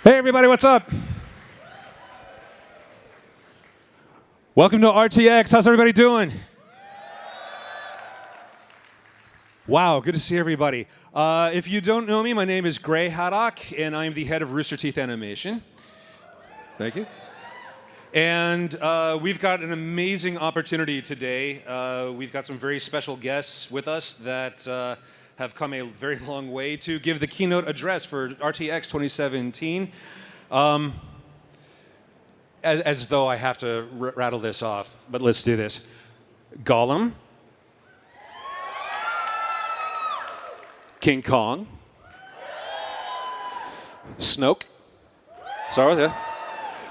Hey everybody, what's up? Welcome to RTX. How's everybody doing? Wow, good to see everybody. If you don't know me, my name is Gray Haddock, and I am the head of RoosterTeeth Animation. Thank you. And we've got an amazing opportunity today. We've got some very special guests with us that have come a very long way to give the keynote address for RTX 2017. As though I have to rattle this off, but let's do this. Gollum, King Kong, Snoke, sorry,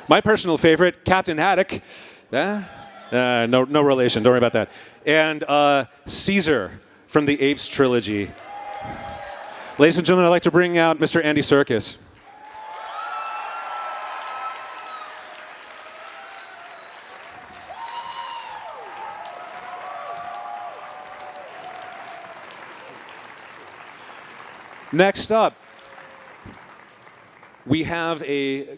my personal favorite, Captain Haddock. No relation, don't worry about that. And Caesar from the Apes trilogy. Ladies and gentlemen, I'd like to bring out Mr. Andy Serkis. Next up, we have a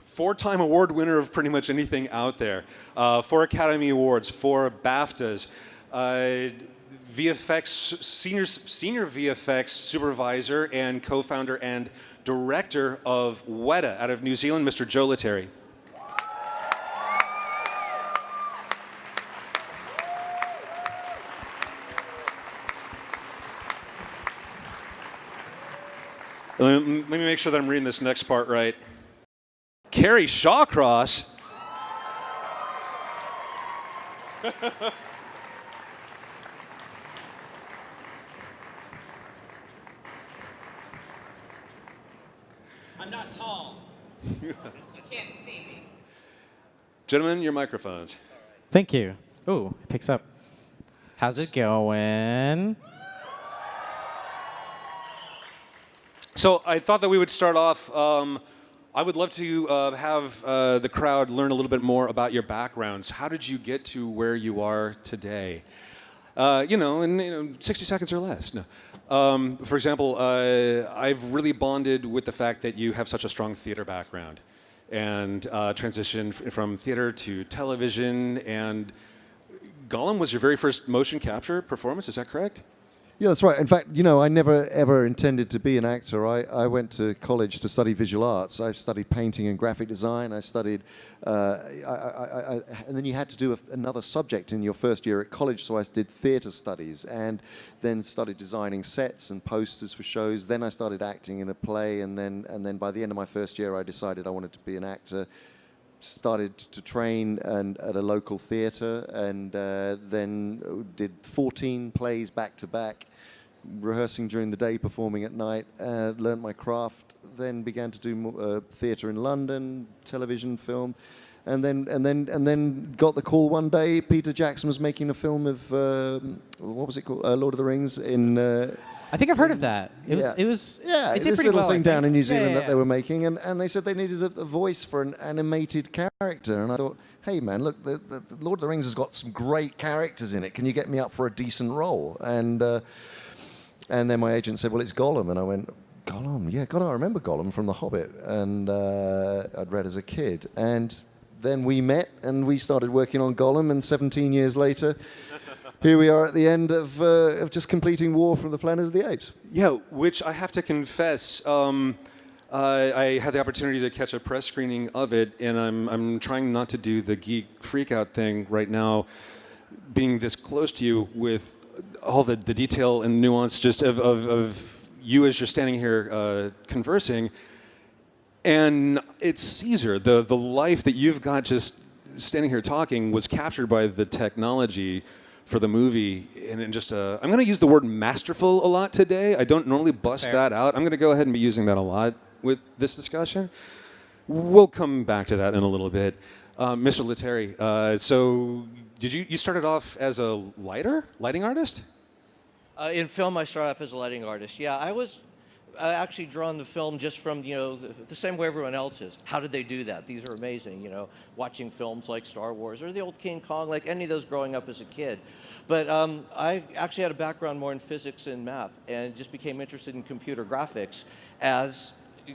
four-time award winner of pretty much anything out there. 4 Academy Awards, 4 BAFTAs, VFX, senior VFX supervisor and co-founder and director of Weta out of New Zealand, Mr. Joe Letteri. Let me make sure that I'm reading this next part right. Carrie Shawcross. I'm not tall. You can't see me. Gentlemen, your microphones. Thank you. Ooh, it picks up. How's it going? So I thought that we would start off. I would love to have the crowd learn a little bit more about your backgrounds. How did you get to where you are today? In 60 seconds or less. No. For example, I've really bonded with the fact that you have such a strong theater background and transitioned from theater to television. And Gollum was your very first motion capture performance, is that correct? Yeah, that's right. In fact, I never ever intended to be an actor. I went to college to study visual arts. I studied painting and graphic design. I studied, and then you had to do another subject in your first year at college. So I did theater studies, and then started designing sets and posters for shows. Then I started acting in a play, and then by the end of my first year, I decided I wanted to be an actor. Started to train at a local theater, and then did 14 plays back to back, rehearsing during the day, performing at night. Learned my craft, then began to do theater in London, television, film, and then got the call one day. Peter Jackson was making a film of what was it called, Lord of the Rings in. I think I've heard of that. It did this pretty little well, thing down in New Zealand yeah. that they were making, and they said they needed a voice for an animated character, and I thought, hey man, look, the Lord of the Rings has got some great characters in it. Can you get me up for a decent role? And then my agent said, well, it's Gollum, and I went, Gollum, yeah, God, I remember Gollum from The Hobbit, and I'd read as a kid, and then we met and we started working on Gollum, and 17 years later. Here we are at the end of just completing War from the Planet of the Apes. Yeah, which I have to confess, I had the opportunity to catch a press screening of it, and I'm trying not to do the geek freakout thing right now, being this close to you with all the detail and nuance just of you as you're standing here conversing. And it's Caesar, the life that you've got just standing here talking was captured by the technology for the movie, and just I'm going to use the word masterful a lot today. I don't normally bust that out. I'm going to go ahead and be using that a lot with this discussion. We'll come back to that in a little bit. Mr. Letteri, so did you started off as a lighting artist? In film, I started off as a lighting artist. Yeah, actually drawn the film just from, the same way everyone else is. How did they do that? These are amazing, watching films like Star Wars or the old King Kong, like any of those growing up as a kid. But I actually had a background more in physics and math and just became interested in computer graphics as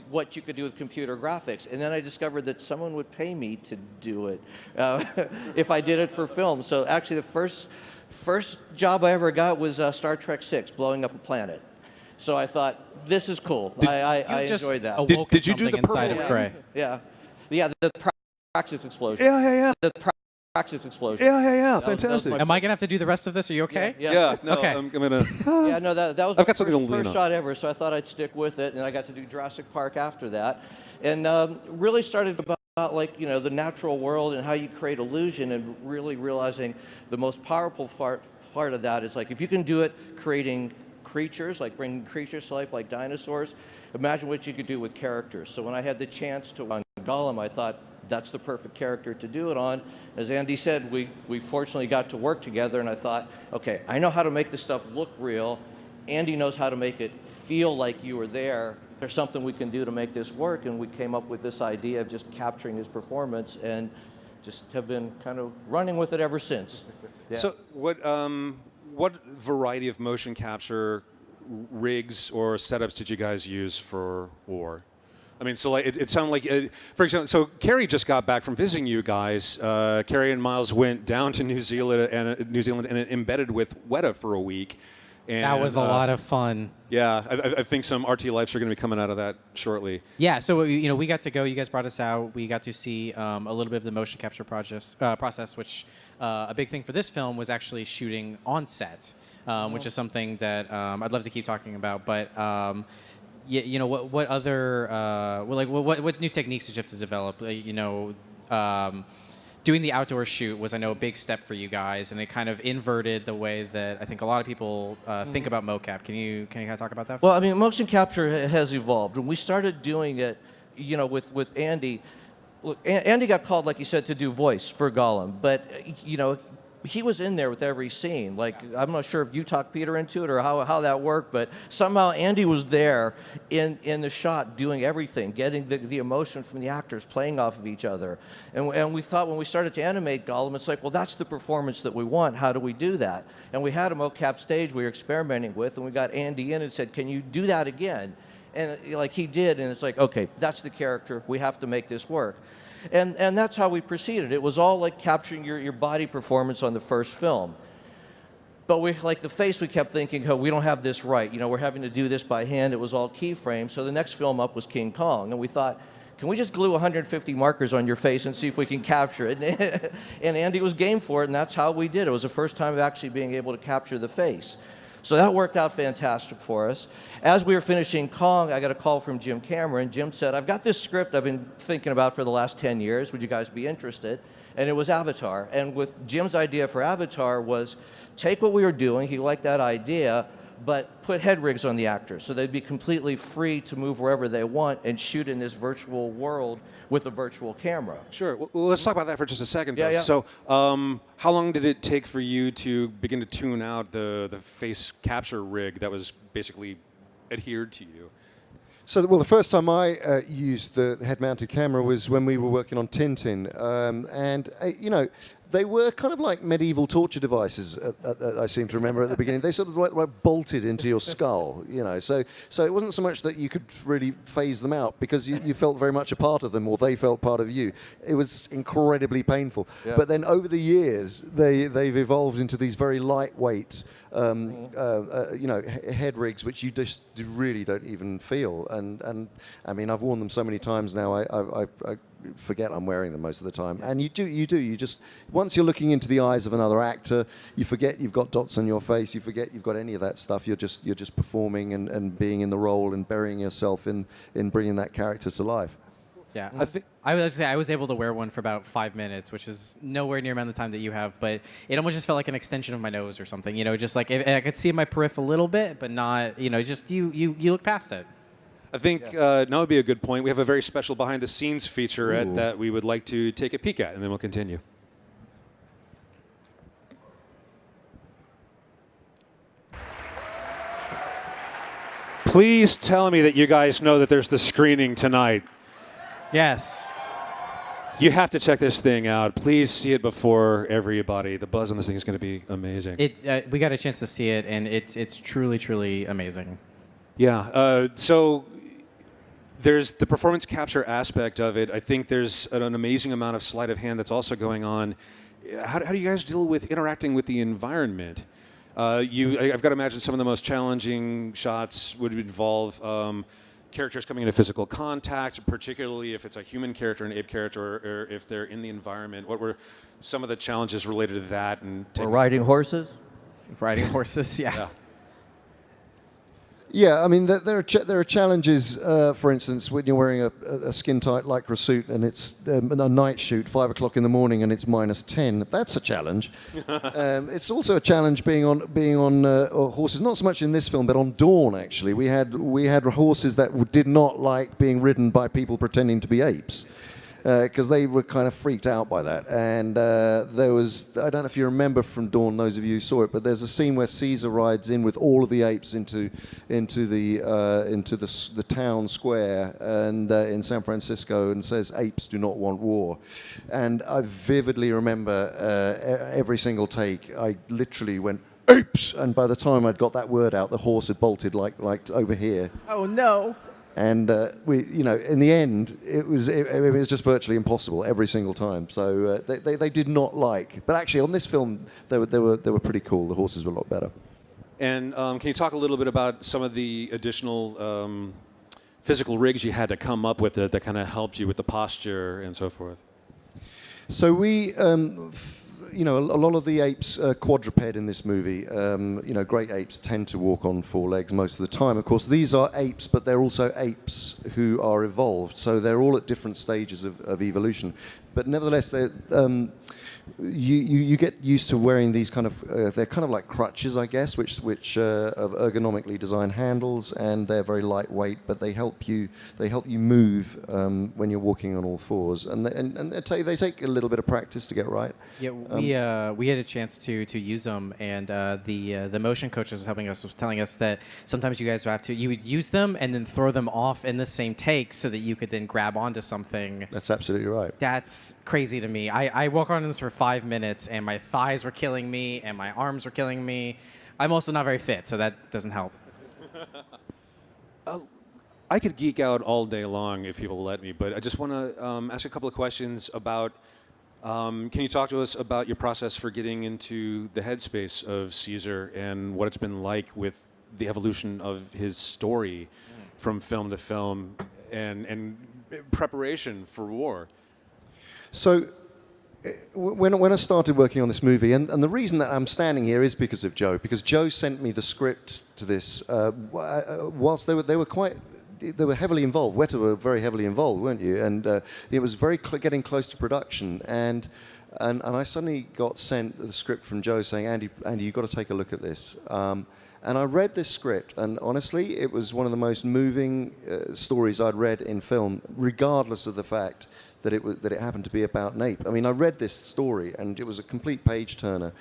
what you could do with computer graphics. And then I discovered that someone would pay me to do it if I did it for film. So actually the first job I ever got was Star Trek VI, blowing up a planet. So I thought, this is cool. I enjoyed that. Did you do the inside purple? of Gray? Yeah. The praxis explosion. Yeah. The praxis explosion. Yeah. That was Fantastic. my Am I gonna have to do the rest of this? Are you okay? Yeah. No, Okay. I'm gonna. Yeah, no, that was I've my got something to lean first on. shot ever, so I thought I'd stick with it, and I got to do Jurassic Park after that. And really started about the natural world and how you create illusion, and really realizing the most powerful part of that is if you can do it creating creatures, like bringing creatures to life like dinosaurs, imagine what you could do with characters. So when I had the chance to run Gollum, I thought that's the perfect character to do it on. As Andy said, we fortunately got to work together, and I thought, okay, I know how to make this stuff look real. Andy knows how to make it feel like you were there. There's something we can do to make this work, and we came up with this idea of just capturing his performance and just have been kind of running with it ever since. Yeah. So what variety of motion capture rigs or setups did you guys use for War? I mean, so it sounded like, for example, so Carrie just got back from visiting you guys. Carrie and Miles went down to New Zealand and embedded with Weta for a week. And, That was a lot of fun. Yeah, I think some RT Lifes are going to be coming out of that shortly. Yeah, so we got to go. You guys brought us out. We got to see a little bit of the motion capture process, which a big thing for this film was actually shooting on set, which is something that I'd love to keep talking about. But what other what new techniques did you have to develop? Doing the outdoor shoot was, I know, a big step for you guys, and it kind of inverted the way that I think a lot of people think about mocap. Can you kind of talk about that? Well, I mean, motion capture has evolved. When we started doing it, with Andy, look, Andy got called, like you said, to do voice for Gollum, but he was in there with every scene. I'm not sure if you talked Peter into it or how that worked, but somehow Andy was there in the shot doing everything, getting the emotion from the actors, playing off of each other. And we thought when we started to animate Gollum, it's well, that's the performance that we want. How do we do that? And we had a mocap stage we were experimenting with, and we got Andy in and said, can you do that again? And he did, and it's okay, that's the character. We have to make this work. And that's how we proceeded. It was all capturing your body performance on the first film. But the face, we kept thinking, we don't have this right. We're having to do this by hand. It was all keyframes. So the next film up was King Kong. And we thought, can we just glue 150 markers on your face and see if we can capture it? And Andy was game for it, and that's how we did it. It was the first time of actually being able to capture the face. So that worked out fantastic for us. As we were finishing Kong, I got a call from Jim Cameron. Jim said, I've got this script I've been thinking about for the last 10 years. Would you guys be interested? And it was Avatar. And with Jim's idea for Avatar was take what we were doing, he liked that idea, but put head rigs on the actors so they'd be completely free to move wherever they want and shoot in this virtual world with a virtual camera. Sure. Well, let's talk about that for just a second. Yeah, yeah. So how long did it take for you to begin to tune out the face capture rig that was basically adhered to you? So, well, the first time I used the head-mounted camera was when we were working on Tintin. They were kind of like medieval torture devices, I seem to remember at the beginning. They sort of bolted into your skull, So it wasn't so much that you could really phase them out because you felt very much a part of them or they felt part of you. It was incredibly painful. Yeah. But then over the years, they've evolved into these very lightweight, head rigs, which you just really don't even feel. And I mean, I've worn them so many times now, I forget I'm wearing them most of the time. And you just, once you're looking into the eyes of another actor, you forget you've got dots on your face, you forget you've got any of that stuff. You're just performing and being in the role and burying yourself in bringing that character to life. Yeah, I was able to wear one for about 5 minutes, which is nowhere near amount of time that you have, but it almost just felt like an extension of my nose or something. Just I could see my periph a little bit, but not, just you look past it. I think now would be a good point. We have a very special behind-the-scenes featurette that we would like to take a peek at, and then we'll continue. Please tell me that you guys know that there's the screening tonight. Yes. You have to check this thing out. Please see it before everybody. The buzz on this thing is going to be amazing. We got a chance to see it, and it's truly, truly amazing. Yeah. So there's the performance capture aspect of it. I think there's an amazing amount of sleight of hand that's also going on. How do you guys deal with interacting with the environment? I've got to imagine some of the most challenging shots would involve characters coming into physical contact, particularly if it's a human character, an ape character, or if they're in the environment. What were some of the challenges related to that? Or riding horses? Riding horses, yeah. Yeah, I mean, there are challenges, for instance, when you're wearing a skin-tight lycra suit and it's a night shoot, 5 o'clock in the morning, and it's -10. That's a challenge. It's also a challenge being on horses, not so much in this film, but on Dawn, actually. We had horses that did not like being ridden by people pretending to be apes. Because they were kind of freaked out by that. And there was, I don't know if you remember from Dawn, those of you who saw it, but there's a scene where Caesar rides in with all of the apes into the town square and in San Francisco and says, "Apes do not want war." And I vividly remember every single take, I literally went, "Apes!" And by the time I'd got that word out, the horse had bolted like over here. Oh, no. And in the end, it was just virtually impossible every single time. So they did not like. But actually, on this film, they were pretty cool. The horses were a lot better. And can you talk a little bit about some of the additional physical rigs you had to come up with that kind of helped you with the posture and so forth? So we. A lot of the apes are quadruped in this movie. Great apes tend to walk on 4 legs most of the time. Of course, these are apes, but they're also apes who are evolved. So they're all at different stages of evolution. But nevertheless, you get used to wearing these kind of they're kind of like crutches, I guess, which have ergonomically designed handles, and they're very lightweight, but they help you move when you're walking on all fours, and they take a little bit of practice to get right. Yeah, we had a chance to use them, and the motion coach was helping us, was telling us that sometimes you guys you would use them and then throw them off in the same take so that you could then grab onto something. That's absolutely right. That's crazy to me. I walked on this for 5 minutes, and my thighs were killing me, and my arms were killing me. I'm also not very fit, so that doesn't help. I could geek out all day long if people let me, but I just want to ask a couple of questions about, can you talk to us about your process for getting into the headspace of Caesar and what it's been like with the evolution of his story from film to film and preparation for war? So when I started working on this movie, and the reason that I'm standing here is because of Joe, because Joe sent me the script to this whilst they were heavily involved. Weta were very heavily involved, weren't you? And it was very getting close to production, and I suddenly got sent the script from Joe saying, Andy, you've got to take a look at this. And I read this script, and honestly, it was one of the most moving stories I'd read in film, regardless of the fact that it happened to be about an ape. I mean, I read this story, and it was a complete page-turner.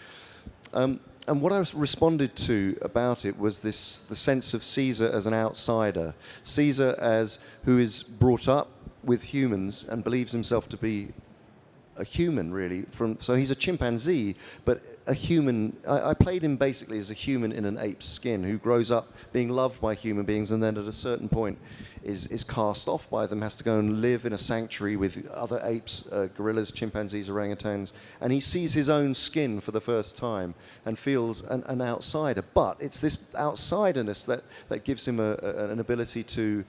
And what I responded to about it was the sense of Caesar as an outsider. Caesar as who is brought up with humans and believes himself to be a human, really. So he's a chimpanzee, but a human. I played him basically as a human in an ape's skin who grows up being loved by human beings, and then at a certain point is cast off by them, has to go and live in a sanctuary with other apes, gorillas, chimpanzees, orangutans, and he sees his own skin for the first time and feels an outsider. But it's this outsiderness that gives him an ability to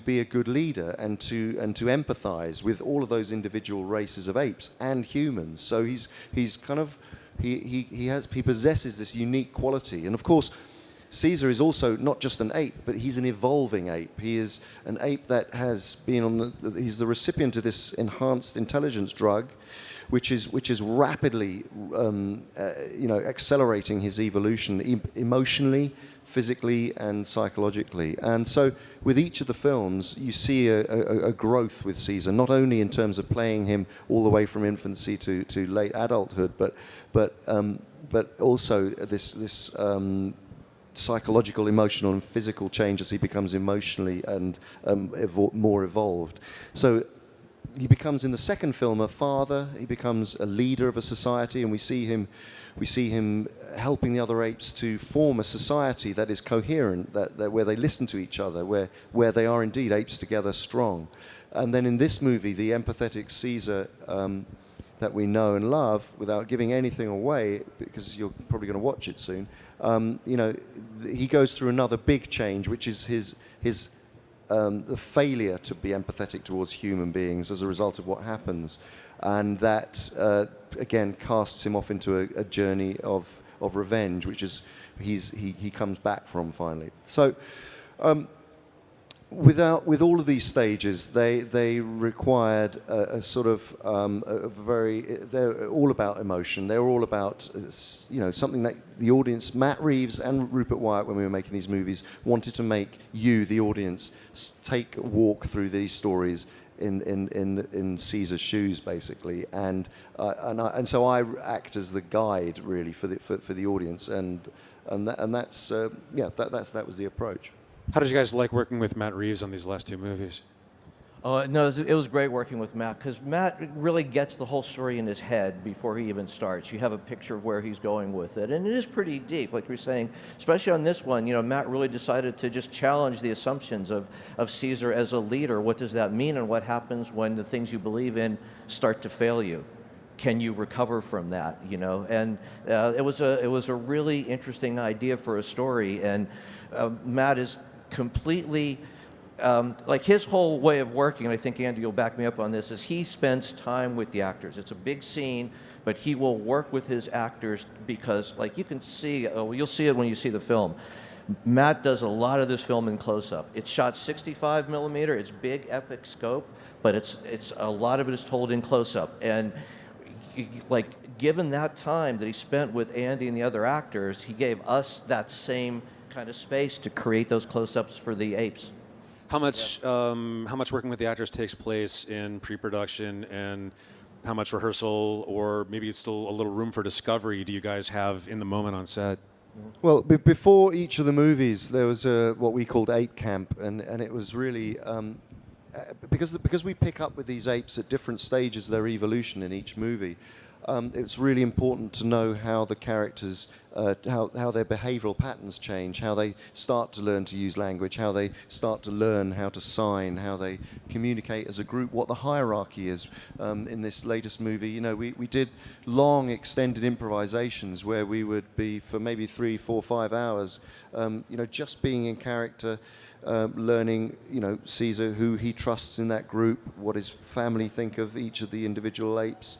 be a good leader and to empathize with all of those individual races of apes and humans. So he's kind of he possesses this unique quality. And of course, Caesar is also not just an ape, but he's an evolving ape. He is an ape that has been he's the recipient of this enhanced intelligence drug, which is rapidly accelerating his evolution emotionally, physically, and psychologically. And so with each of the films, you see a growth with Caesar, not only in terms of playing him all the way from infancy to late adulthood, but also this psychological, emotional, and physical change as he becomes emotionally and more evolved. So he becomes in the second film a father. He becomes a leader of a society, and we see him helping the other apes to form a society that is coherent, that where they listen to each other, where they are indeed apes together strong. And then in this movie, the empathetic Caesar that we know and love, without giving anything away, because you're probably going to watch it soon, he goes through another big change, which is his the failure to be empathetic towards human beings as a result of what happens, and that again casts him off into a journey of revenge, which is he comes back from finally. So. With all of these stages, they required a sort of they're all about emotion. They're all about something that the audience, Matt Reeves and Rupert Wyatt, when we were making these movies, wanted to make you, the audience, take a walk through these stories in Caesar's shoes, basically, and so I act as the guide really for the audience, and that's that was the approach. How did you guys like working with Matt Reeves on these last two movies? No, it was great working with Matt, because Matt really gets the whole story in his head before he even starts. You have a picture of where he's going with it, and it is pretty deep, like you're saying. Especially on this one, Matt really decided to just challenge the assumptions of Caesar as a leader. What does that mean, and what happens when the things you believe in start to fail you? Can you recover from that? And it was a really interesting idea for a story, and Matt is completely like his whole way of working, and I think Andy will back me up on this, is he spends time with the actors. It's a big scene, but he will work with his actors because, like, you can see, you'll see it when you see the film. Matt does a lot of this film in close-up. It's shot 65 millimeter. It's big, epic scope, but it's a lot of it is told in close-up. And like, given that time that he spent with Andy and the other actors, he gave us that same kind of space to create those close-ups for the apes. How much working with the actors takes place in pre-production, and how much rehearsal, or maybe it's still a little room for discovery, do you guys have in the moment on set? Well, before each of the movies, there was what we called Ape Camp, and it was really because we pick up with these apes at different stages of their evolution in each movie. It's really important to know how the characters, how their behavioral patterns change, how they start to learn to use language, how they start to learn how to sign, how they communicate as a group, what the hierarchy is. In this latest movie, we did long extended improvisations where we would be for maybe 3, 4, 5 hours, just being in character, learning, Caesar, who he trusts in that group, what his family think of each of the individual apes,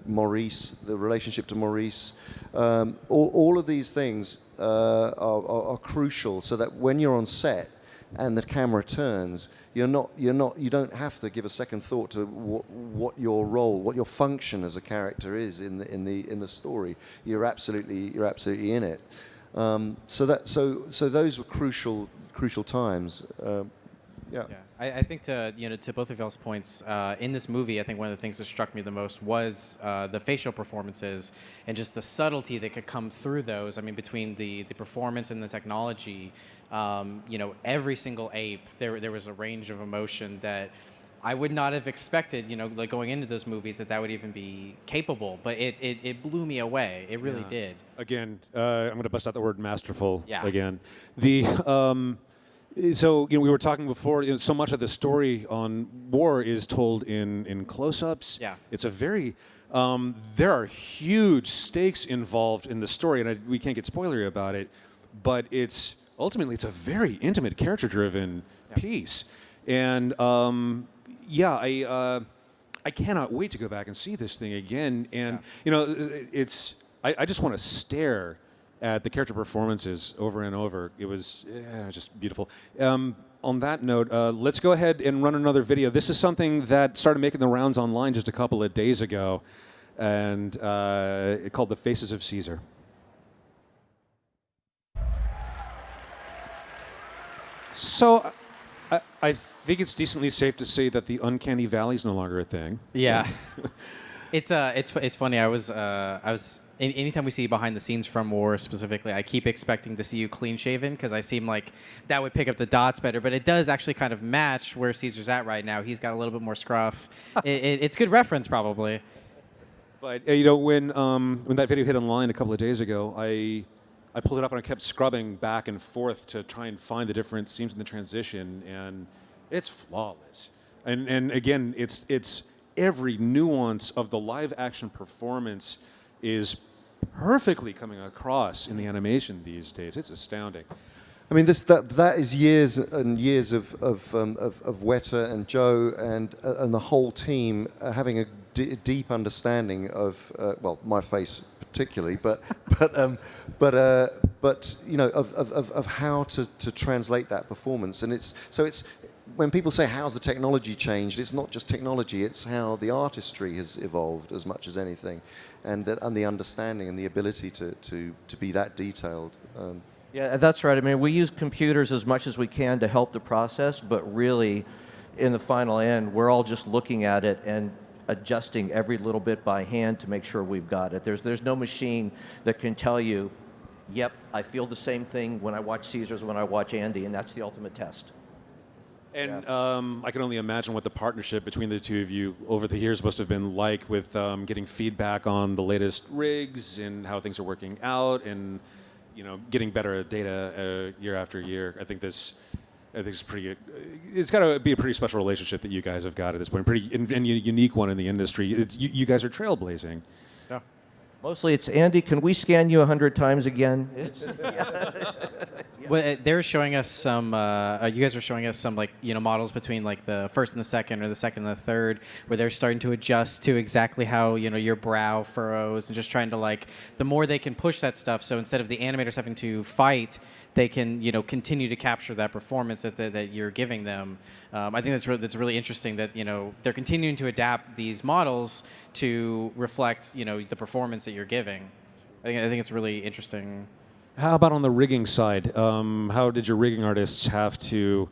Maurice, the relationship to Maurice. All of these things are crucial, so that when you're on set and the camera turns, you don't have to give a second thought to what your role, what your function as a character is in the story. You're absolutely in it. So those were crucial times. Yeah. I think to both of y'all's points, in this movie, I think one of the things that struck me the most was the facial performances and just the subtlety that could come through those. I mean, between the performance and the technology, every single ape, there was a range of emotion that I would not have expected, like going into those movies, that would even be capable. But it blew me away. It really did. Again, I'm going to bust out the word masterful again. So we were talking before. So much of the story on war is told in close-ups. Yeah. It's a very there are huge stakes involved in the story, and we can't get spoilery about it. But ultimately it's a very intimate, character-driven piece, and I cannot wait to go back and see this thing again. And I just want to stare at the character performances over and over. It was just beautiful. On that note, let's go ahead and run another video. This is something that started making the rounds online just a couple of days ago, and it's called The Faces of Caesar. So I think it's decently safe to say that the uncanny valley is no longer a thing. Yeah. It's funny. I was anytime we see behind the scenes from War specifically, I keep expecting to see you clean shaven because I seem like that would pick up the dots better. But it does actually kind of match where Caesar's at right now. He's got a little bit more scruff. It's good reference probably. But when that video hit online a couple of days ago, I pulled it up and I kept scrubbing back and forth to try and find the different seams in the transition, and it's flawless. And again, it's every nuance of the live action performance is perfectly coming across in the animation these days. It's astounding. I mean, that is years and years of Weta and Joe and the whole team having a deep understanding of my face particularly, but of how to translate that performance. And it's when people say how's the technology changed, it's not just technology; it's how the artistry has evolved as much as anything, and the understanding and the ability to be that detailed. Yeah, that's right. I mean, we use computers as much as we can to help the process, but really, in the final end, we're all just looking at it and adjusting every little bit by hand to make sure we've got it. There's no machine that can tell you, yep, I feel the same thing when I watch Caesar's, when I watch Andy, and that's the ultimate test. And I can only imagine what the partnership between the two of you over the years must have been like with getting feedback on the latest rigs and how things are working out, and getting better data year after year. I think it's pretty. It's got to be a pretty special relationship that you guys have got at this point. Pretty and unique one in the industry. You guys are trailblazing. Yeah. Mostly it's, Andy, can we scan you 100 times again? Well, they're showing us some. You guys are showing us some models between like the first and the second, or the second and the third, where they're starting to adjust to exactly how your brow furrows, and just trying to the more they can push that stuff. So instead of the animators having to fight, they can continue to capture that performance that you're giving them. I think that's really interesting that they're continuing to adapt these models to reflect the performance that you're giving. I think it's really interesting. How about on the rigging side? How did your rigging artists have to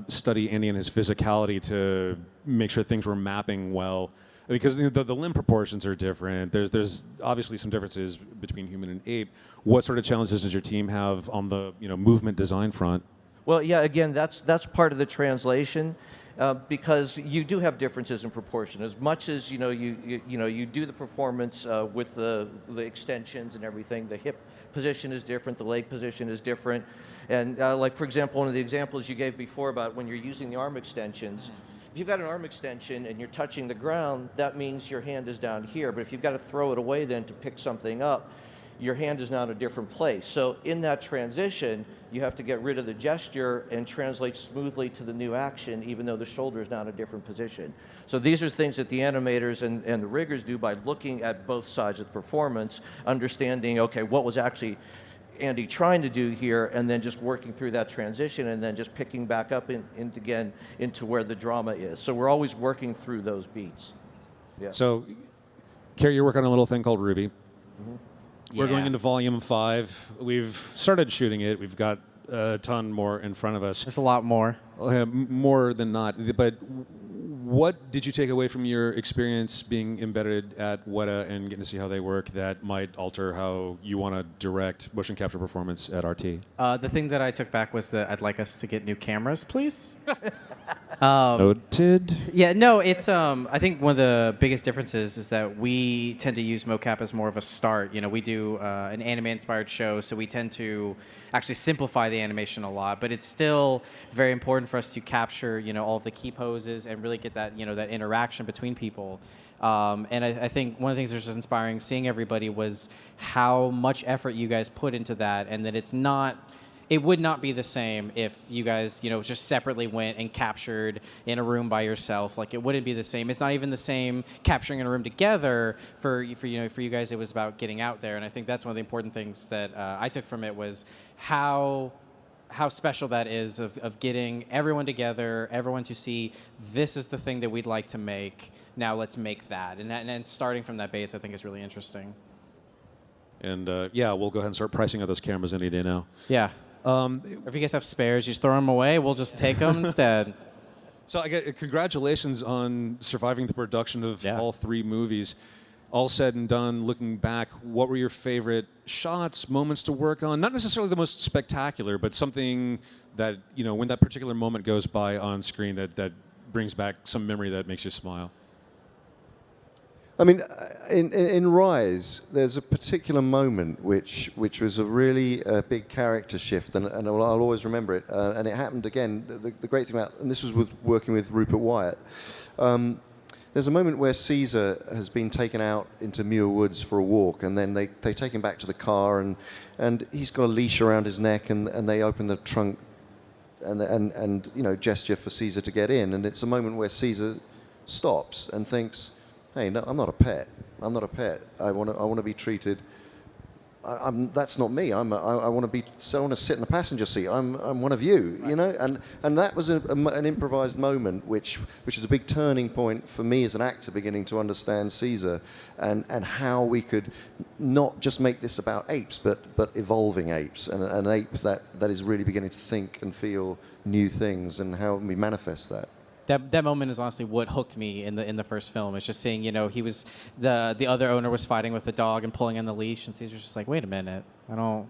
study Andy and his physicality to make sure things were mapping well? Because the limb proportions are different. There's obviously some differences between human and ape. What sort of challenges does your team have on the movement design front? Well, yeah, again, that's part of the translation, because you do have differences in proportion. As much as you do the performance with the extensions and everything. The hip position is different, the leg position is different, and for example, one of the examples you gave before about when you're using the arm extensions. If you've got an arm extension and you're touching the ground, that means your hand is down here. But if you've got to throw it away then to pick something up, your hand is now in a different place. So in that transition, you have to get rid of the gesture and translate smoothly to the new action, even though the shoulder is now in a different position. So these are things that the animators and the riggers do by looking at both sides of the performance, understanding, okay, what was actually Andy trying to do here, and then just working through that transition, and then just picking back up again into where the drama is. So we're always working through those beats. Yeah. So, Carrie, you're working on a little thing called Ruby. Mm-hmm. We're going into volume 5. We've started shooting it. We've got a ton more in front of us. There's a lot more. More than not. But what did you take away from your experience being embedded at Weta and getting to see how they work that might alter how you want to direct motion capture performance at RT? The thing that I took back was that I'd like us to get new cameras, please. Noted. Yeah, no, it's I think one of the biggest differences is that we tend to use mocap as more of a start. We do an anime-inspired show, so we tend to actually simplify the animation a lot, but it's still very important for us to capture, all of the key poses and really get that, that interaction between people. And I think one of the things that's just inspiring seeing everybody was how much effort you guys put into that, and that it would not be the same if you guys, just separately went and captured in a room by yourself. It wouldn't be the same. It's not even the same capturing in a room together for you guys. It was about getting out there, and I think that's one of the important things that I took from it was how special that is of getting everyone together, everyone to see this is the thing that we'd like to make. Now let's make that, and starting from that base, I think is really interesting. And yeah, we'll go ahead and start pricing out those cameras any day now. Yeah. Or if you guys have spares, you just throw them away. We'll just take them instead. So congratulations on surviving the production of all 3 movies. all said and done, looking back, what were your favorite shots, moments to work on? Not necessarily the most spectacular, but something that, when that particular moment goes by on screen that brings back some memory that makes you smile. I mean, in Rise, there's a particular moment which was a really big character shift, and I'll always remember it. And it happened again. The great thing about, and this was with working with Rupert Wyatt. There's a moment where Caesar has been taken out into Muir Woods for a walk, and then they take him back to the car, and he's got a leash around his neck, and they open the trunk, and gesture for Caesar to get in, and it's a moment where Caesar stops and thinks, hey, no, I'm not a pet. I'm not a pet. I want to be treated. That's not me. I want to sit in the passenger seat. I'm one of you, And that was an improvised moment, which is a big turning point for me as an actor, beginning to understand Caesar and how we could not just make this about apes, but evolving apes, and an ape that is really beginning to think and feel new things, and how we manifest that. That moment is honestly what hooked me in the first film. It's just seeing, he was the other owner was fighting with the dog and pulling on the leash, and Caesar's just like, wait a minute, I'm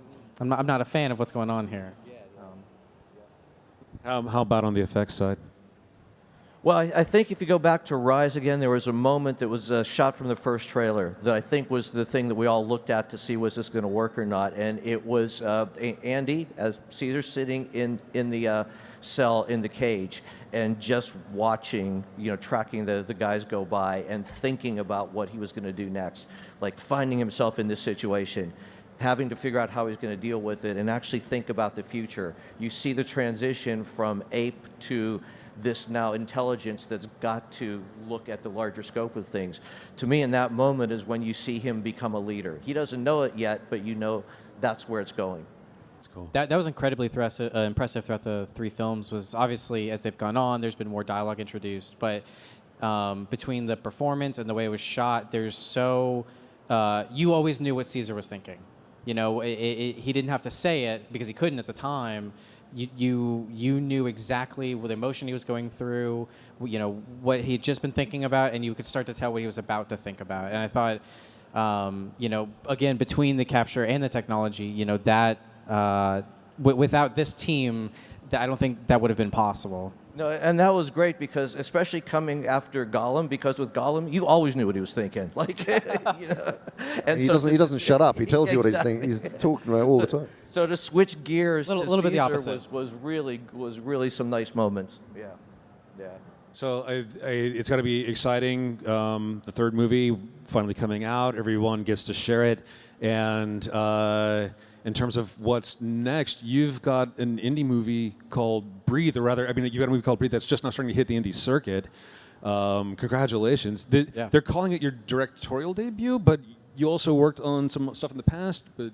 not a fan of what's going on here. How about on the effects side? Well, I think if you go back to Rise again, there was a moment that was shot from the first trailer that I think was the thing that we all looked at to see was this going to work or not, and it was Andy as Caesar sitting in the cell in the cage, and just watching, tracking the guys go by and thinking about what he was going to do next, like finding himself in this situation, having to figure out how he's going to deal with it, and actually think about the future. You see the transition from ape to this now intelligence that's got to look at the larger scope of things. To me, in that moment is when you see him become a leader. He doesn't know it yet, but that's where it's going. Cool. That was incredibly impressive throughout the three films. Was obviously, as they've gone on, there's been more dialogue introduced, but between the performance and the way it was shot, you always knew what Caesar was thinking. He didn't have to say it because he couldn't at the time. You knew exactly what emotion he was going through, what he'd just been thinking about, and you could start to tell what he was about to think about. And I thought, again, between the capture and the technology, that. Without this team, I don't think that would have been possible. No, and that was great because, especially coming after Gollum, because with Gollum, you always knew what he was thinking. And he doesn't shut up. He tells you what he's thinking. He's talking about it all the time. So to switch gears a little bit the opposite was really some nice moments. Yeah. So it's got to be exciting. The third movie finally coming out. Everyone gets to share it, and. In terms of what's next, you've got an indie movie called Breathe, you've got a movie called Breathe that's just now starting to hit the indie circuit. Congratulations. They're calling it your directorial debut, but you also worked on some stuff in the past. But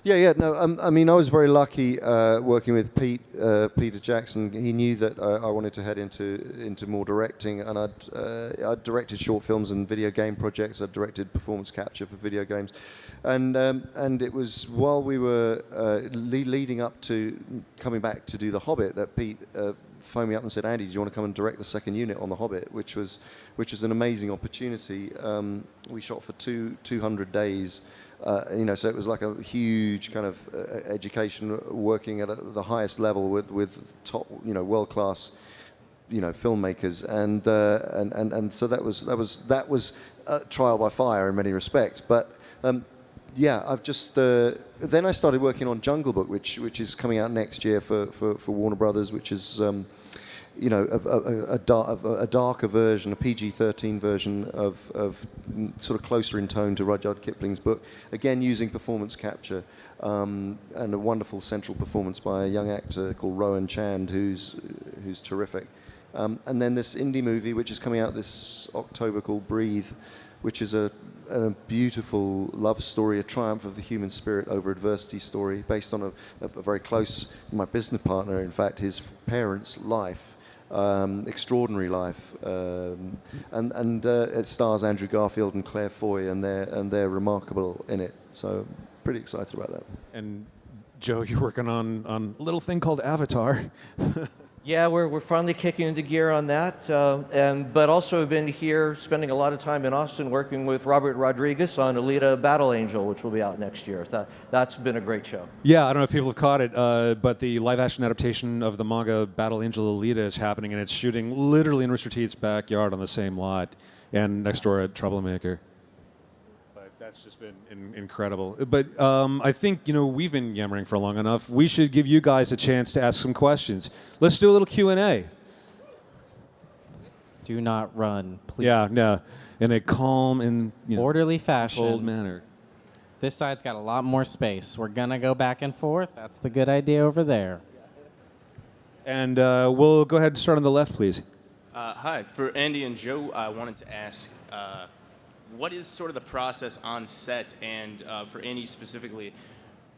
Yeah. No, I was very lucky working with Peter Jackson. He knew that I wanted to head into more directing, and I'd directed short films and video game projects. I'd directed performance capture for video games, and it was while we were leading up to coming back to do The Hobbit that Pete phoned me up and said, "Andy, do you want to come and direct the second unit on The Hobbit?" Which was an amazing opportunity. We shot for 200 days. So it was like a huge kind of education, working at the highest level with top, world-class, filmmakers, and so that was trial by fire in many respects. But I've just then I started working on Jungle Book, which is coming out next year for Warner Brothers, which is. A darker version, a PG-13 version of sort of closer in tone to Rudyard Kipling's book. Again, using performance capture and a wonderful central performance by a young actor called Rowan Chand, who's terrific. And then this indie movie, which is coming out this October, called Breathe, which is a beautiful love story, a triumph of the human spirit over adversity story, based on a very close, my business partner, in fact, his parents' life. Extraordinary life, and it stars Andrew Garfield and Claire Foy, and they're remarkable in it. So pretty excited about that. And Joe, you're working on a little thing called Avatar. Yeah, we're finally kicking into gear on that, but also have been here spending a lot of time in Austin working with Robert Rodriguez on Alita Battle Angel, which will be out next year. That's been a great show. Yeah, I don't know if people have caught it, but the live-action adaptation of the manga Battle Angel Alita is happening, and it's shooting literally in RoosterTeeth's backyard on the same lot, and next door at Troublemaker. But that's just been incredible. But I think we've been yammering for long enough. We should give you guys a chance to ask some questions. Let's do a little Q&A. Do not run, please. Yeah, in a calm and orderly fashion. Cold manner. This side's got a lot more space. We're gonna go back and forth. That's the good idea over there. And we'll go ahead and start on the left, please. Hi, for Andy and Joe, I wanted to ask, what is sort of the process on set, and for Andy specifically,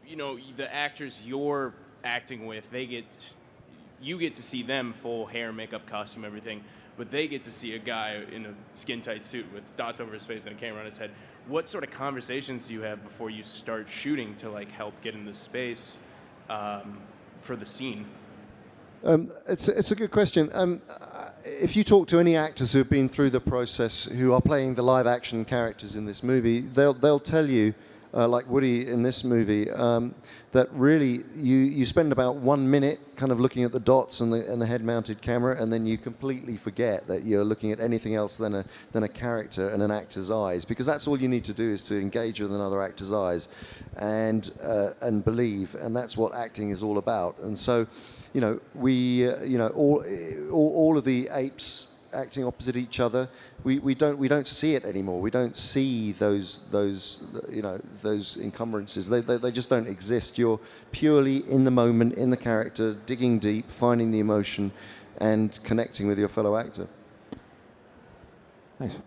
the actors you're acting with, you get to see them full hair, makeup, costume, everything, but they get to see a guy in a skin-tight suit with dots over his face and a camera on his head. What sort of conversations do you have before you start shooting to help get into space for the scene? It's a good question. If you talk to any actors who have been through the process, who are playing the live-action characters in this movie, they'll tell you, like Woody in this movie, that really you spend about 1 minute kind of looking at the dots and the head-mounted camera, and then you completely forget that you're looking at anything else than a character and an actor's eyes, because that's all you need to do is to engage with another actor's eyes and believe, and that's what acting is all about. And so, all of the apes acting opposite each other, we don't see it anymore. We don't see those encumbrances. They just don't exist. You're purely in the moment, in the character, digging deep, finding the emotion, and connecting with your fellow actor. Nice.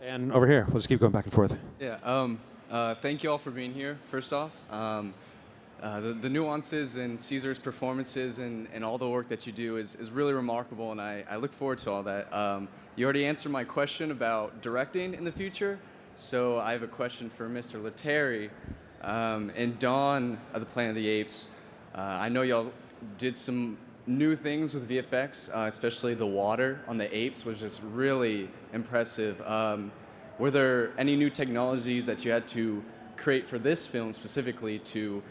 And over here, we'll just keep going back and forth. Yeah. Thank you all for being here. First off. The nuances in Caesar's performances and all the work that you do is really remarkable, and I look forward to all that. You already answered my question about directing in the future, so I have a question for Mr. Lettieri. In Dawn of the Planet of the Apes, I know y'all did some new things with VFX, especially the water on the apes was just really impressive. Were there any new technologies that you had to create for this film specifically to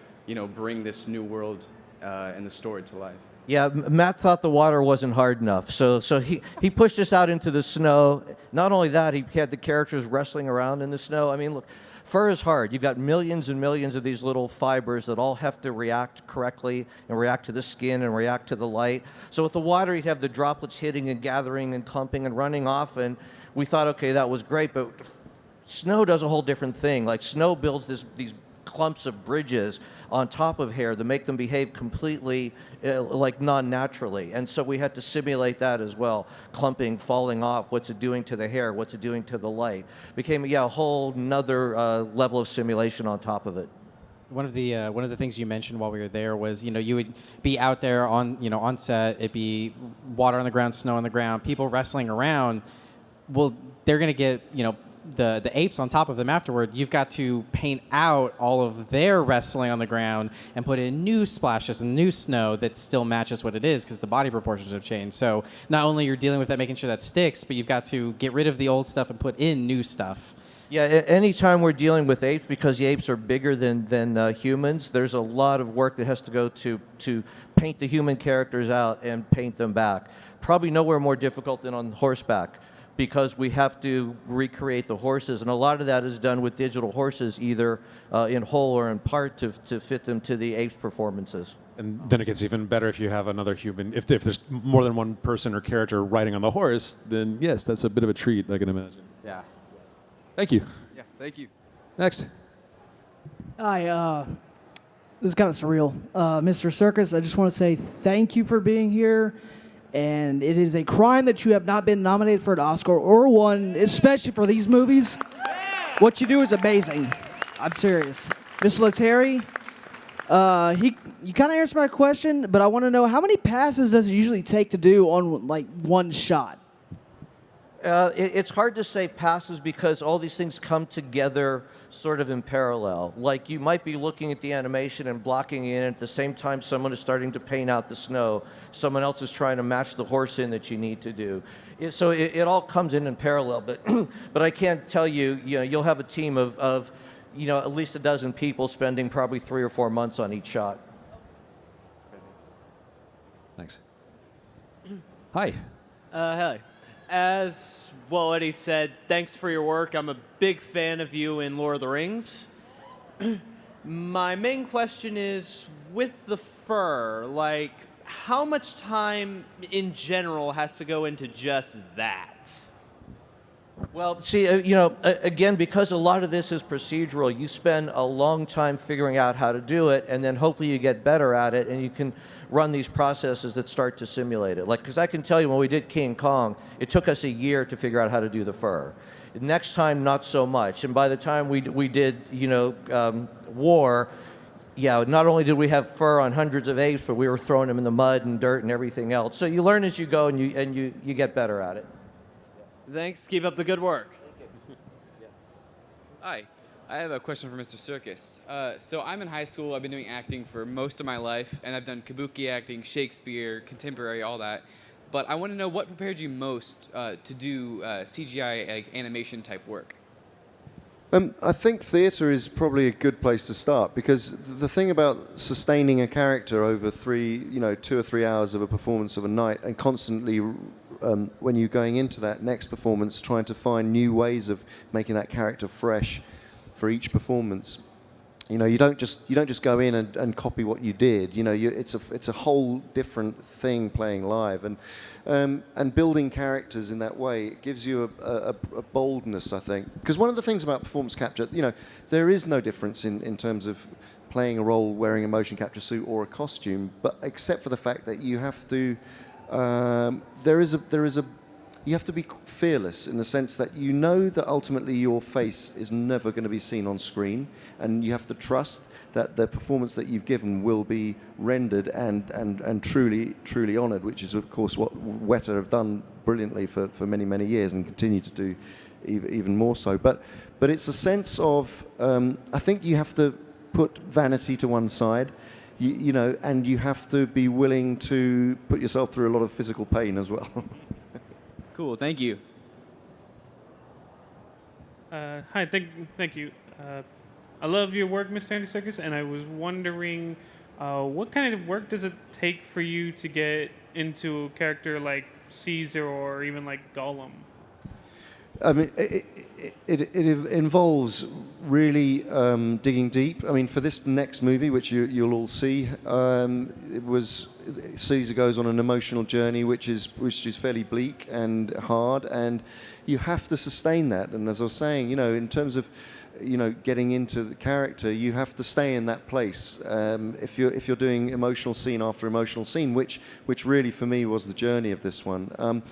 bring this new world and the story to life? Yeah, Matt thought the water wasn't hard enough, so he pushed us out into the snow. Not only that, he had the characters wrestling around in the snow. I mean, look, fur is hard. You've got millions and millions of these little fibers that all have to react correctly and react to the skin and react to the light. So with the water, you'd have the droplets hitting and gathering and clumping and running off, and we thought, okay, that was great, but snow does a whole different thing. Like, snow builds these clumps of bridges on top of hair that make them behave completely like non-naturally. And so we had to simulate that as well. Clumping, falling off, what's it doing to the hair, what's it doing to the light. Became a whole nother level of simulation on top of it. One of the things you mentioned while we were there was, you would be out there on set, it'd be water on the ground, snow on the ground, people wrestling around. Well, they're going to get, the apes on top of them afterward. You've got to paint out all of their wrestling on the ground and put in new splashes and new snow that still matches what it is because the body proportions have changed. So not only you're dealing with that, making sure that sticks, but you've got to get rid of the old stuff and put in new stuff. Yeah, anytime we're dealing with apes, because the apes are bigger than humans, there's a lot of work that has to go to paint the human characters out and paint them back. Probably nowhere more difficult than on horseback, because we have to recreate the horses, and a lot of that is done with digital horses, either in whole or in part to fit them to the apes' performances. And then it gets even better if you have another human. If there's more than one person or character riding on the horse, then yes, that's a bit of a treat, I can imagine. Yeah. Thank you. Yeah, thank you. Next. Hi, this is kind of surreal. Mr. Circus, I just want to say thank you for being here. And it is a crime that you have not been nominated for an Oscar or won, especially for these movies. What you do is amazing. I'm serious. Mr. Lettieri, you kind of answered my question, but I want to know how many passes does it usually take to do on one shot? It's hard to say passes because all these things come together sort of in parallel. Like you might be looking at the animation and blocking in at the same time someone is starting to paint out the snow. Someone else is trying to match the horse in that you need to do. So it all comes in parallel. But but I can't tell you, you'll have a team of at least a dozen people spending probably 3 or 4 months on each shot. Thanks. Hi. Hi. As Eddie said, thanks for your work. I'm a big fan of you in Lord of the Rings. My main question is, with the fur, like, how much time in general has to go into just that? Well, see, again, because a lot of this is procedural, you spend a long time figuring out how to do it, and then hopefully you get better at it, and you can run these processes that start to simulate it. Like, because I can tell you when we did King Kong, it took us a year to figure out how to do the fur. Next time, not so much. And by the time we did, War, yeah, not only did we have fur on hundreds of apes, but we were throwing them in the mud and dirt and everything else. So you learn as you go, and you get better at it. Thanks. Keep up the good work. Hi. I have a question for Mr. Serkis. So I'm in high school. I've been doing acting for most of my life, and I've done kabuki acting, Shakespeare, contemporary, all that. But I want to know what prepared you most to do CGI animation type work. I think theatre is probably a good place to start, because the thing about sustaining a character over 2 or 3 hours of a performance of a night, and constantly when you're going into that next performance, trying to find new ways of making that character fresh for each performance. You don't just go in and copy what you did. It's a whole different thing playing live, and building characters in that way, it gives you a boldness, I think. Because one of the things about performance capture, there is no difference in terms of playing a role wearing a motion capture suit or a costume, but except for the fact that you have to, you have to be fearless in the sense that you know that ultimately your face is never going to be seen on screen, and you have to trust that the performance that you've given will be rendered and truly honoured, which is of course what Weta have done brilliantly for many, many years and continue to do even more so. But it's a sense of, I think you have to put vanity to one side, and you have to be willing to put yourself through a lot of physical pain as well. Cool, thank you. Hi, thank you. I love your work, Mr. Andy Serkis, and I was wondering what kind of work does it take for you to get into a character like Caesar or even like Gollum? I mean, it involves really digging deep. I mean, for this next movie, which you'll all see, Caesar goes on an emotional journey, which is fairly bleak and hard, and you have to sustain that. And as I was saying, in terms of getting into the character, you have to stay in that place. If you're doing emotional scene after emotional scene, which really for me was the journey of this one.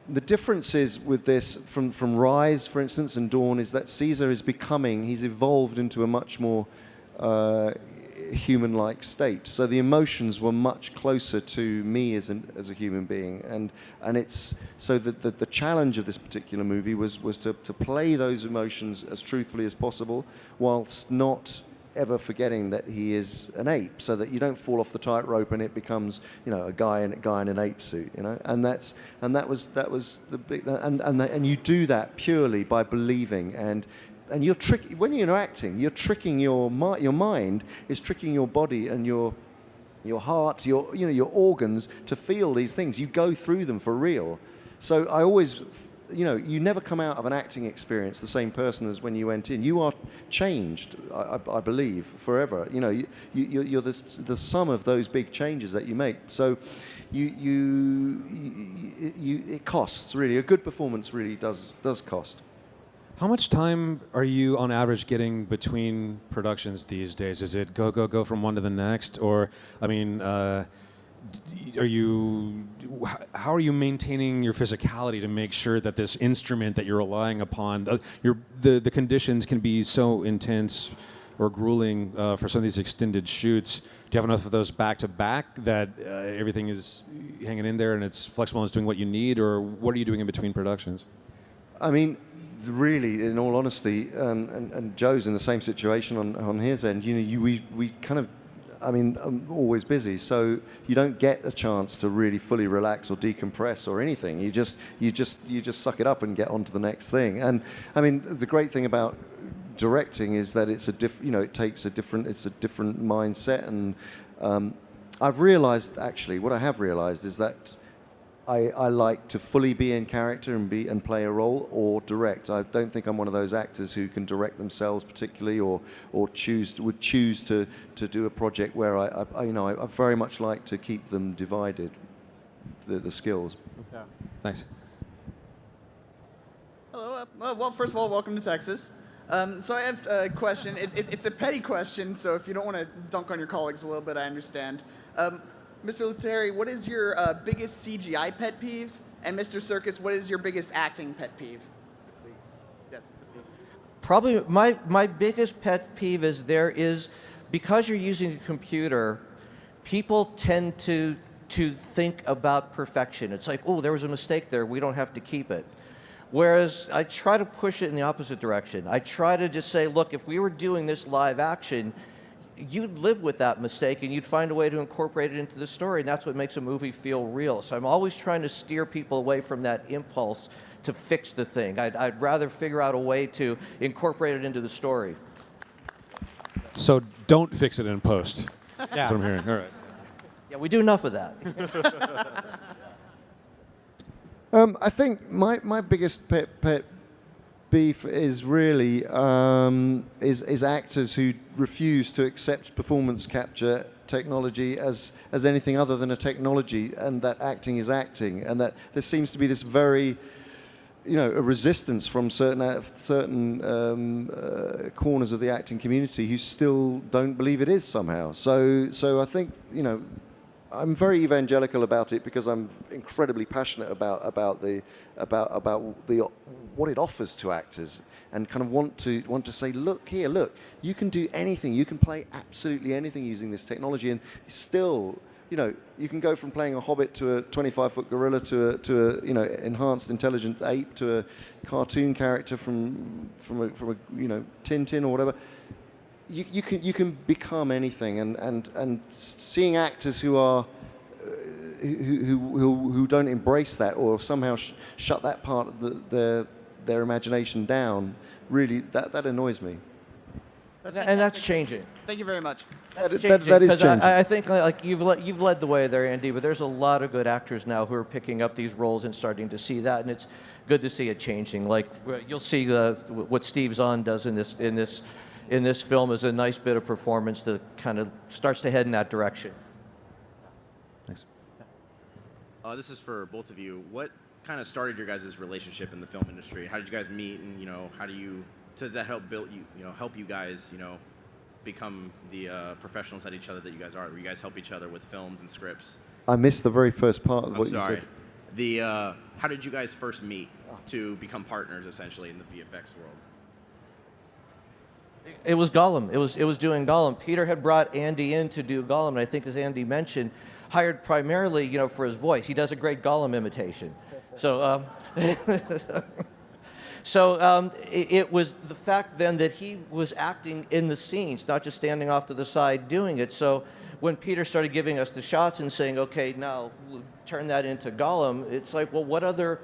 The difference is with this from Rise, for instance, and Dawn, is that Caesar he's evolved into a much more human-like state. So the emotions were much closer to me as a human being, and it's so that the challenge of this particular movie was to play those emotions as truthfully as possible, whilst not ever forgetting that he is an ape, so that you don't fall off the tightrope and it becomes a guy in an ape suit, and that was the big, and you do that purely by believing, and you're when you're acting, you're tricking your mind is tricking your body and your heart, your organs to feel these things. You go through them for real. So I always, you never come out of an acting experience the same person as when you went in. You are changed, I believe, forever. You're the sum of those big changes that you make. So it costs, really. A good performance really does cost. How much time are you, on average, getting between productions these days? Is it go from one to the next, or I mean, how are you maintaining your physicality to make sure that this instrument that you're relying upon, the conditions can be so intense or grueling for some of these extended shoots? Do you have enough of those back to back that everything is hanging in there and it's flexible and it's doing what you need, or what are you doing in between productions? I mean, really, in all honesty, and Joe's in the same situation on his end. You know, we kind of, I mean, I'm always busy, so you don't get a chance to really fully relax or decompress or anything. You just suck it up and get on to the next thing. And I mean, the great thing about directing is that it's it takes it's a different mindset. And I've realized, actually, what I have realized is that I like to fully be in character and play a role, or direct. I don't think I'm one of those actors who can direct themselves particularly, or would choose to do a project where I very much like to keep them divided, the skills. Yeah. Thanks. Hello. Well, first of all, welcome to Texas. So I have a question. It's a petty question, so if you don't want to dunk on your colleagues a little bit, I understand. Mr. Lettieri, what is your biggest CGI pet peeve? And Mr. Serkis, what is your biggest acting pet peeve? Probably my biggest pet peeve is because you're using a computer, people tend to think about perfection. It's like, oh, there was a mistake there, we don't have to keep it. Whereas I try to push it in the opposite direction. I try to just say, look, if we were doing this live action, you'd live with that mistake and you'd find a way to incorporate it into the story, and that's what makes a movie feel real. So I'm always trying to steer people away from that impulse to fix the thing. I'd rather figure out a way to incorporate it into the story. So don't fix it in post. Yeah. That's what I'm hearing. All right. Yeah, we do enough of that. I think my biggest pet beef is really is actors who refuse to accept performance capture technology as anything other than a technology, and that acting is acting, and that there seems to be this very, a resistance from certain corners of the acting community who still don't believe it is somehow. So I think, I'm very evangelical about it because I'm incredibly passionate about what it offers to actors, and kind of want to say, look, you can do anything, you can play absolutely anything using this technology, and still, you can go from playing a hobbit to a 25-foot gorilla to a enhanced intelligent ape to a cartoon character from a Tintin or whatever. You can become anything, and seeing actors who are who don't embrace that, or somehow shut that part of their imagination down, really that annoys me. And that's changing. Thank you very much. That is changing. I think like you've led the way there, Andy, but there's a lot of good actors now who are picking up these roles and starting to see that, and it's good to see it changing. Like you'll see what Steve Zahn does in this film is a nice bit of performance that kind of starts to head in that direction. Thanks. This is for both of you. What kind of started your guys' relationship in the film industry? How did you guys meet, and how do you help build you, help you guys, become the professionals at each other that you guys are? Where you guys help each other with films and scripts? I missed the very first part of what you said. How did you guys first meet to become partners essentially in the VFX world? It was Gollum. It was doing Gollum. Peter had brought Andy in to do Gollum, and I think, as Andy mentioned, hired primarily, for his voice. He does a great Gollum imitation. So, it was the fact then that he was acting in the scenes, not just standing off to the side doing it. So when Peter started giving us the shots and saying, okay, now turn that into Gollum, it's like, well, what other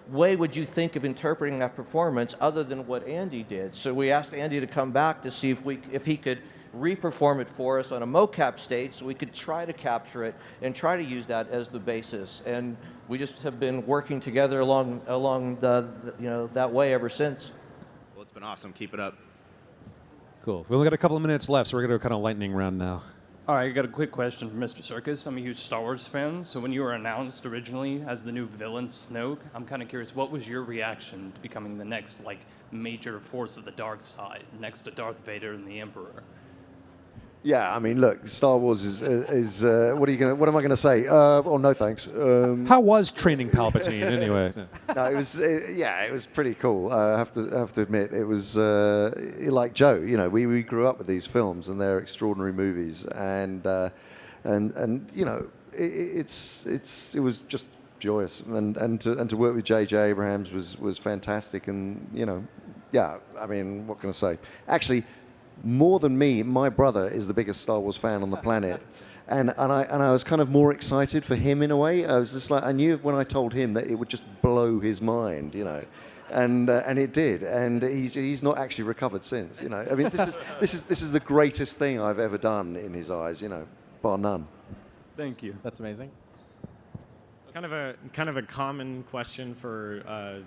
way would you think of interpreting that performance other than what Andy did? So we asked Andy to come back to see if he could re-perform it for us on a mocap stage, so we could try to capture it and try to use that as the basis. And we just have been working together along that way ever since. Well, it's been awesome. Keep it up. Cool. We only got a couple of minutes left, so we're going to do a kind of lightning round now. All right, I got a quick question for Mr. Serkis. I'm a huge Star Wars fan, so when you were announced originally as the new villain Snoke, I'm kind of curious, what was your reaction to becoming the next, major force of the dark side, next to Darth Vader and the Emperor? Yeah, I mean, look, Star Wars is what am I gonna say? Oh, no, thanks. How was training Palpatine anyway? No, it was pretty cool. I have to admit, it was like Joe. You know, we grew up with these films, and they're extraordinary movies, and you know, it was just joyous, and to work with J.J. Abrams was fantastic, and you know, yeah, I mean, what can I say? Actually, more than me, my brother is the biggest Star Wars fan on the planet. And I was kind of more excited for him in a way. I was just like, I knew when I told him that it would just blow his mind, you know, and it did. And he's not actually recovered since, you know. I mean, this is the greatest thing I've ever done in his eyes, you know, bar none. Thank you. That's amazing. Kind of a common question for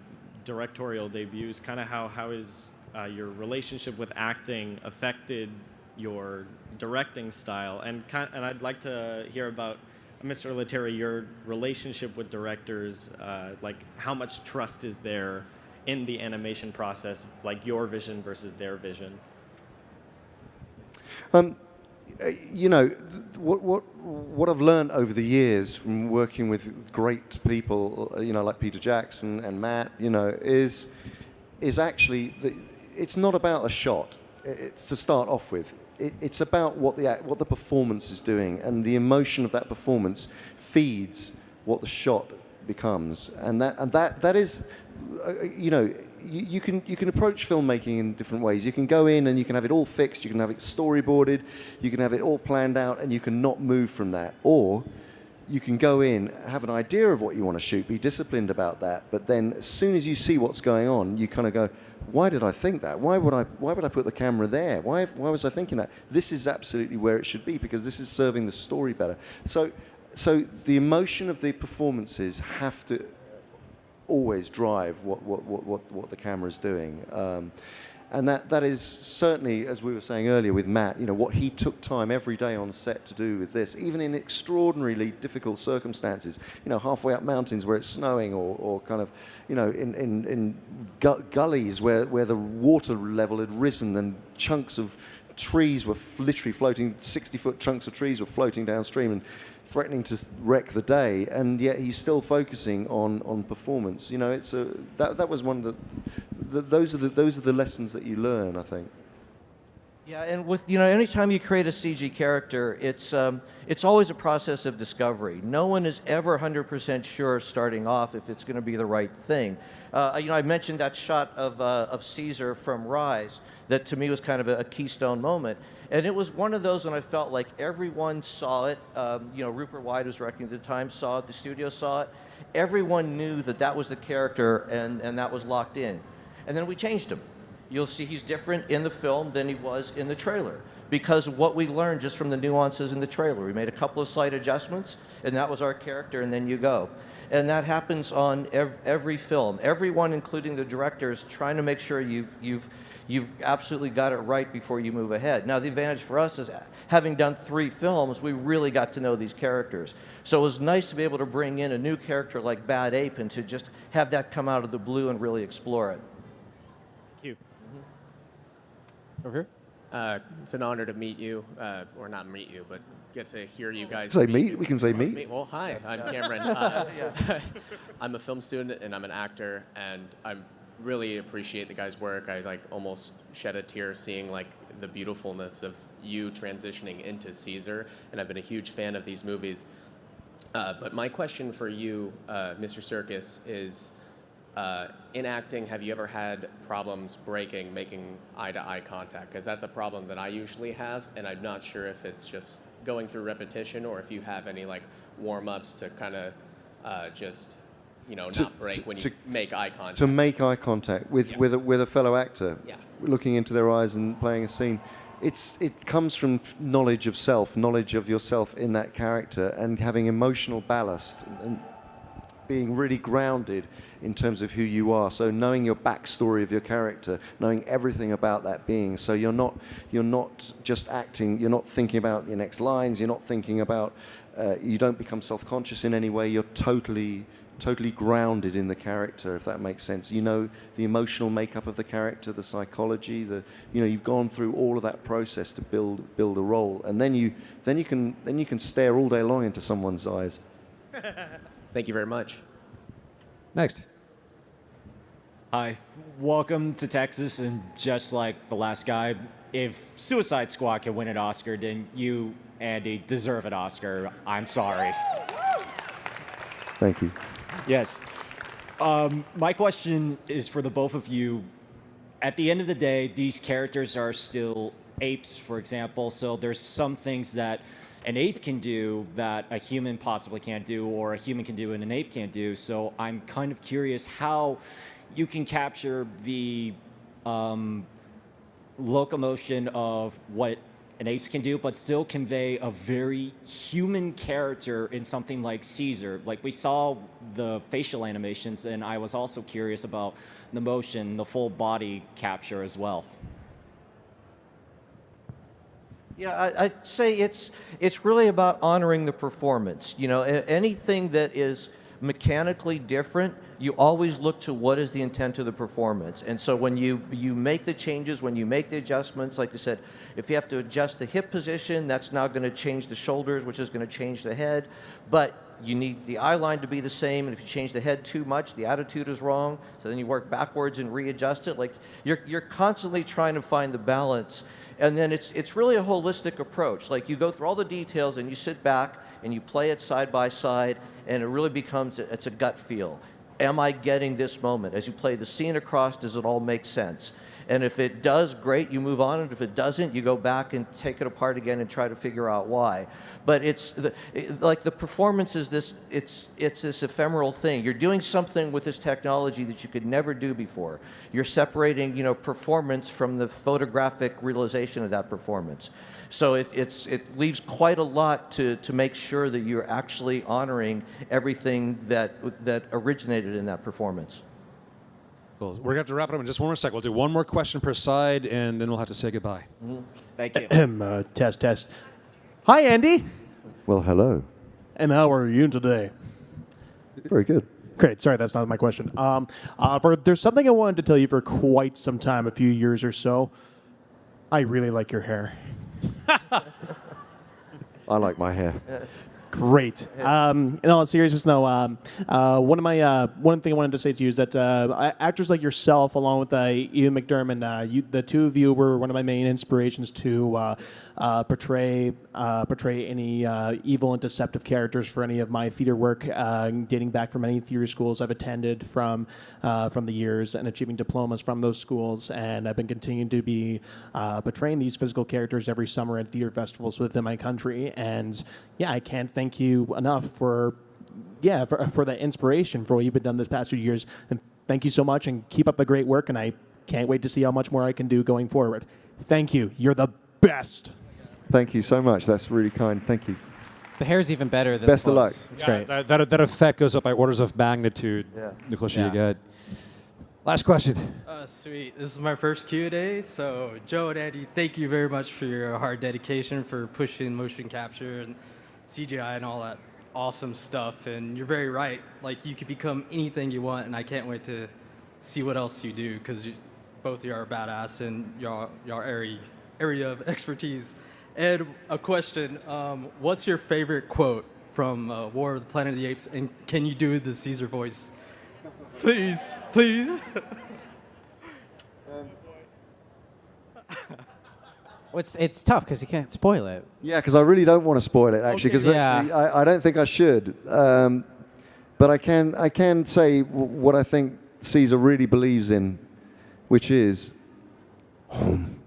directorial debuts. Kind of how is your relationship with acting affected your directing style, and I'd like to hear about, Mr. Lettieri, your relationship with directors. Like, how much trust is there in the animation process, like your vision versus their vision? You know, what I've learned over the years from working with great people, you know, like Peter Jackson and Matt, you know, is actually it's not about a shot. It's to start off with. It's about what the performance is doing, and the emotion of that performance feeds what the shot becomes, and that is, you know, you can approach filmmaking in different ways. You can go in and you can have it all fixed, you can have it storyboarded, you can have it all planned out, and you can not move from that, or you can go in, have an idea of what you want to shoot, be disciplined about that, but then as soon as you see what's going on, you kind of go, why did I think that? Why would I put the camera there? Why was I thinking that? This is absolutely where it should be, because this is serving the story better. So the emotion of the performances have to always drive what the camera's doing. And that is certainly, as we were saying earlier with Matt, you know, what he took time every day on set to do with this, even in extraordinarily difficult circumstances, you know, halfway up mountains where it's snowing, or kind of, you know, in gullies where the water level had risen and chunks of trees were literally floating, 60-foot chunks of trees were floating downstream and threatening to wreck the day, and yet he's still focusing on performance. You know, that was one of those are the lessons that you learn, I think. Yeah, and with, you know, anytime you create a CG character, it's always a process of discovery. No one is ever 100% sure starting off if it's going to be the right thing. You know, I mentioned that shot of Caesar from Rise that to me was kind of a keystone moment. And it was one of those when I felt like everyone saw it. You know, Rupert Wyatt was directing at the time, saw it, the studio saw it. Everyone knew that was the character, and that was locked in. And then we changed him. You'll see he's different in the film than he was in the trailer, because of what we learned just from the nuances in the trailer. We made a couple of slight adjustments, and that was our character, and then you go. And that happens on every film. Everyone, including the directors, trying to make sure you've absolutely got it right before you move ahead. Now, the advantage for us is, having done 3 films, we really got to know these characters. So it was nice to be able to bring in a new character like Bad Ape and to just have that come out of the blue and really explore it. Thank you. Over here. It's an honor to meet you, or not meet you, but get to hear you guys. Say meet. We can say meet. Well, hi, I'm Cameron. I'm a film student and I'm an actor, and I really appreciate the guys' work. I like almost shed a tear seeing like the beautifulness of you transitioning into Caesar, and I've been a huge fan of these movies. But my question for you, Mr. Serkis, is, in acting, have you ever had problems making eye-to-eye contact? Because that's a problem that I usually have, and I'm not sure if it's just going through repetition or if you have any like warm-ups to kind of just, you know, not break when you make eye contact. To make eye contact with a fellow actor, looking into their eyes and playing a scene. It comes from knowledge of self, knowledge of yourself in that character, and having emotional ballast. being really grounded in terms of who you are. So knowing your backstory of your character, knowing everything about that being. So you're not just acting. You're not thinking about your next lines. You're not thinking about. You don't become self-conscious in any way. You're totally grounded in the character, if that makes sense. You know the emotional makeup of the character, the psychology. You've gone through all of that process to build a role, and then you can stare all day long into someone's eyes. Thank you very much. Next. Hi, welcome to Texas, and just like the last guy, if Suicide Squad can win an Oscar, then you, Andy, deserve an Oscar. I'm sorry. Thank you. Yes. My question is for the both of you. At the end of the day, these characters are still apes, for example, so there's some things that an ape can do that a human possibly can't do, or a human can do and an ape can't do. So I'm kind of curious how you can capture the locomotion of what an apes can do, but still convey a very human character in something like Caesar. Like, we saw the facial animations, and I was also curious about the motion, the full body capture as well. Yeah, I'd say it's really about honoring the performance. You know, anything that is mechanically different, you always look to what is the intent of the performance. And so when you make the changes, when you make the adjustments, like I said, if you have to adjust the hip position, that's now going to change the shoulders, which is going to change the head. But you need the eye line to be the same, and if you change the head too much, the attitude is wrong. So then you work backwards and readjust it. Like, you're constantly trying to find the balance. And then it's really a holistic approach. Like, you go through all the details and you sit back and you play it side by side, and it really becomes, it's a gut feel. Am I getting this moment? As you play the scene across, does it all make sense? And if it does, great, you move on. And if it doesn't, you go back and take it apart again and try to figure out why. But like the performance is this, it's this ephemeral thing. You're doing something with this technology that you could never do before. You're separating, performance from the photographic realization of that performance. So it leaves quite a lot to make sure that you're actually honoring everything that originated in that performance. Cool. We're going to have to wrap it up in just one more sec. We'll do one more question per side, and then we'll have to say goodbye. Mm-hmm. Thank you. Test. Hi, Andy. Well, hello. And how are you today? Very good. Great. Sorry, that's not my question. There's something I wanted to tell you for quite some time, a few years or so. I really like your hair. I like my hair. Great. In all seriousness, no. One thing I wanted to say to you is that actors like yourself, along with Ian McDermott, the two of you were one of my main inspirations to portray any evil and deceptive characters for any of my theater work, dating back from many theater schools I've attended from the years and achieving diplomas from those schools. And I've been continuing to be portraying these physical characters every summer at theater festivals within my country. And yeah, I can't thank you enough for that inspiration for what you've been done this past few years. And thank you so much, and keep up the great work. And I can't wait to see how much more I can do going forward. Thank you. You're the best. Thank you so much. That's really kind. Thank you. The hair's even better than Best the of luck. It's great. That effect goes up by orders of magnitude the closer you get. Last question. Sweet. This is my first Q&A. So, Joe and Andy, thank you very much for your hard dedication for pushing motion capture and CGI and all that awesome stuff. And you're very right. Like, you could become anything you want, and I can't wait to see what else you do, because both of you are badass in your area of expertise. And a question, what's your favorite quote from War of the Planet of the Apes, and can you do the Caesar voice? Please. It's tough because you can't spoil it. Yeah, because I really don't want to spoil it, actually, because I don't think I should. But I can say what I think Caesar really believes in, which is home,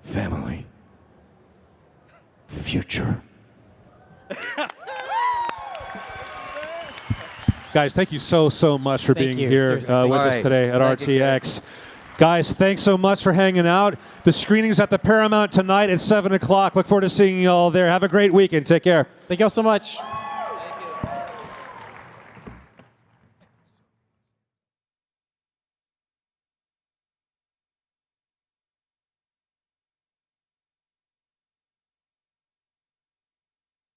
family, future. Guys, thank you so much for being here with us today at RTX. Guys, thanks so much for hanging out. The screening's at the Paramount tonight at 7 o'clock. Look forward to seeing you all there. Have a great weekend. Take care. Thank you all so much.